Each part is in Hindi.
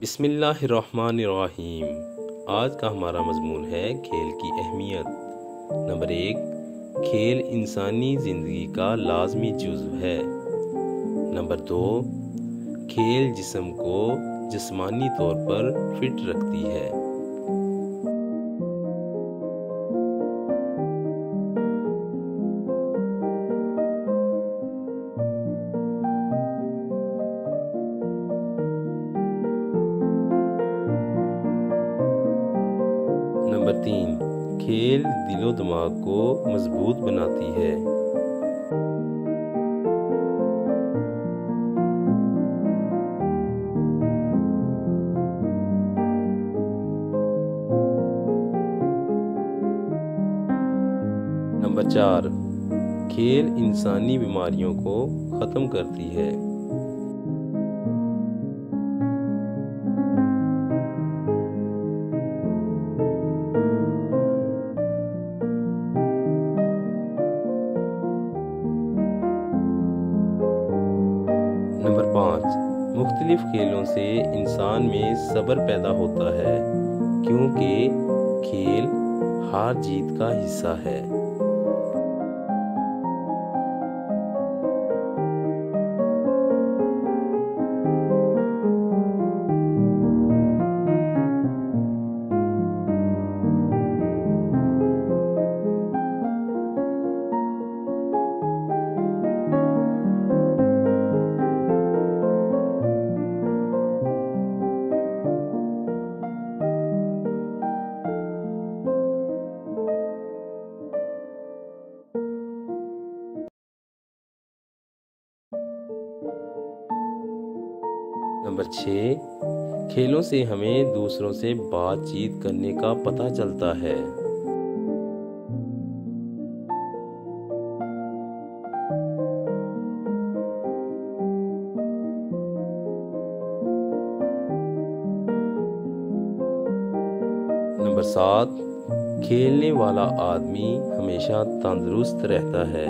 बिस्मिल्लाहिर्रहमानिर्रहीम। आज का हमारा मजमून है खेल की अहमियत। नंबर 1, खेल इंसानी ज़िंदगी का लाजमी जुज़्व है। नंबर 2, खेल जिस्म को जिस्मानी तौर पर फिट रखती है। नंबर 3, खेल दिलो दिमाग को मजबूत बनाती है। नंबर 4, खेल इंसानी बीमारियों को ख़त्म करती है। नंबर 5, मुख्तलिफ खेलों से इंसान में सब्र पैदा होता है, क्योंकि खेल हार जीत का हिस्सा है। नंबर 6, खेलों से हमें दूसरों से बातचीत करने का पता चलता है। नंबर 7, खेलने वाला आदमी हमेशा तंदुरुस्त रहता है।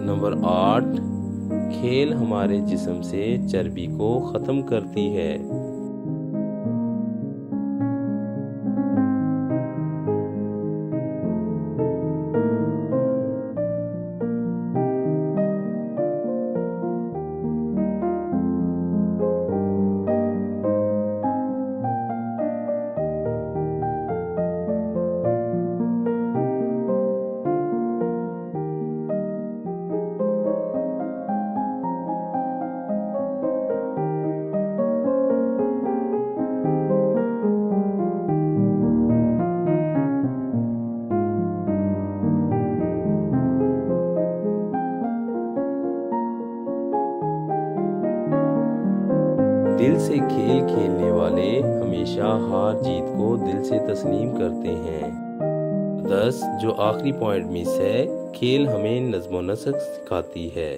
नंबर 8, खेल हमारे जिस्म से चर्बी को ख़त्म करती है। दिल से खेल खेलने वाले हमेशा हार जीत को दिल से तस्लीम करते हैं। 10, जो आखिरी पॉइंट मिस है, खेल हमें नज़्म व नस्क सिखाती है।